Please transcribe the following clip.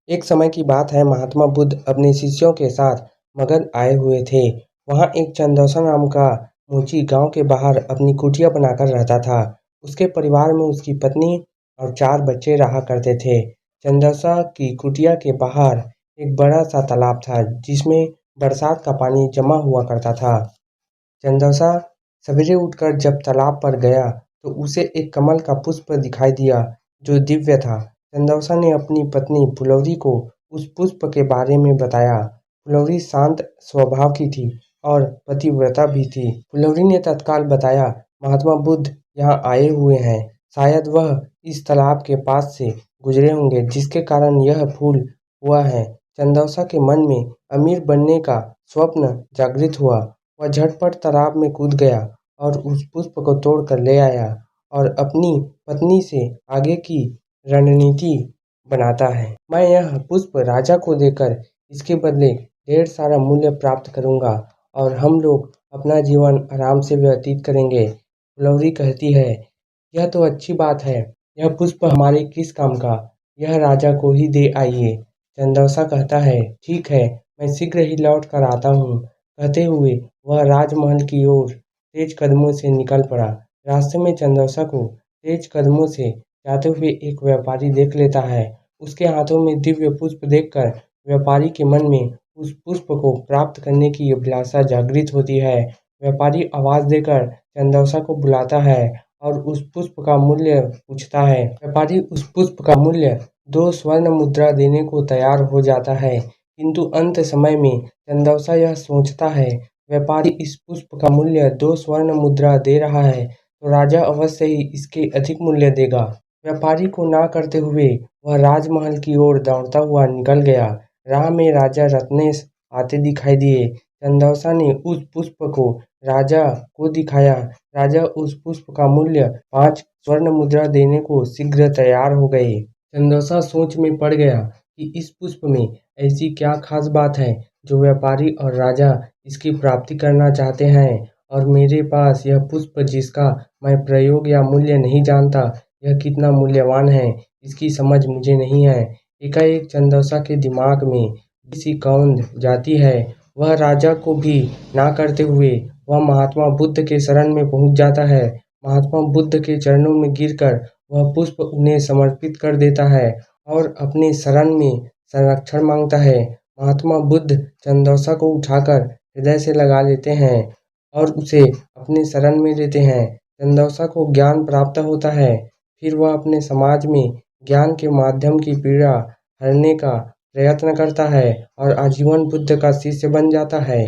एक समय की बात है, महात्मा बुद्ध अपने शिष्यों के साथ मगध आए हुए थे। वहाँ एक चंदौसा नाम का मुची गांव के बाहर अपनी कुटिया बनाकर रहता था। उसके परिवार में उसकी पत्नी और 4 बच्चे रहा करते थे। चंदौसा की कुटिया के बाहर एक बड़ा सा तालाब था, जिसमें बरसात का पानी जमा हुआ करता था। चंदौसा सवेरे उठकर जब तालाब पर गया तो उसे एक कमल का पुष्प दिखाई दिया, जो दिव्य था। चंदौसा ने अपनी पत्नी फुलौरी को उस पुष्प के बारे में बताया। फुलौरी शांत स्वभाव की थी और पतिव्रता भी थी। फुलौरी ने तत्काल बताया, महात्मा बुद्ध यहाँ आए हुए हैं। शायद वह इस तालाब के पास से गुजरे होंगे, जिसके कारण यह फूल हुआ है। चंदौसा के मन में अमीर बनने का स्वप्न जागृत हुआ। वह झटपट तालाब में कूद गया और उस पुष्प को तोड़कर ले आया और अपनी पत्नी से आगे की रणनीति बनाता है। मैं यह पुष्प राजा को देकर इसके बदले ढेर सारा मूल्य प्राप्त करूंगा और हम लोग अपना जीवन आराम से व्यतीत करेंगे। फुलौरी कहती है, यह तो अच्छी बात है। यह पुष्प हमारे किस काम का? यह राजा को ही दे आइए। चंदौसा कहता है, ठीक है, मैं शीघ्र ही लौट कर आता हूँ। कहते हुए वह राजमहल की ओर तेज कदमों से निकल पड़ा। रास्ते में चंदौसा को तेज कदमों से जाते हुए एक व्यापारी देख लेता है। उसके हाथों में दिव्य पुष्प देखकर व्यापारी के मन में उस पुष्प को प्राप्त करने की अभिलाषा जागृत होती है। व्यापारी आवाज देकर चंदौसा को बुलाता है और उस पुष्प का मूल्य पूछता है। व्यापारी उस पुष्प का मूल्य 2 स्वर्ण मुद्रा देने को तैयार हो जाता है, किंतु अंत समय में चंदौसा यह सोचता है, व्यापारी इस पुष्प का मूल्य 2 स्वर्ण मुद्रा दे रहा है तो राजा अवश्य ही इसके अधिक मूल्य देगा। व्यापारी को ना करते हुए वह राजमहल की ओर दौड़ता हुआ निकल गया। राह में राजा रत्नेश आते दिखाई दिए। चंदौसा ने उस पुष्प को राजा को दिखाया। राजा उस पुष्प का मूल्य 5 स्वर्ण मुद्रा देने को शीघ्र तैयार हो गए। चंदौसा सोच में पड़ गया कि इस पुष्प में ऐसी क्या खास बात है जो व्यापारी और राजा इसकी प्राप्ति करना चाहते हैं, और मेरे पास यह पुष्प जिसका मैं प्रयोग या मूल्य नहीं जानता, यह कितना मूल्यवान है, इसकी समझ मुझे नहीं है। एकाएक चंदौसा के दिमाग में सी कौंध जाती है। वह राजा को भी ना करते हुए वह महात्मा बुद्ध के शरण में पहुंच जाता है। महात्मा बुद्ध के चरणों में गिरकर वह पुष्प उन्हें समर्पित कर देता है और अपने शरण में संरक्षण मांगता है। महात्मा बुद्ध चंदौसा को उठाकर हृदय से लगा लेते हैं और उसे अपने शरण में लेते हैं। चंदौसा को ज्ञान प्राप्त होता है। फिर वह अपने समाज में ज्ञान के माध्यम की पीड़ा हरने का प्रयत्न करता है और आजीवन बुद्ध का शिष्य बन जाता है।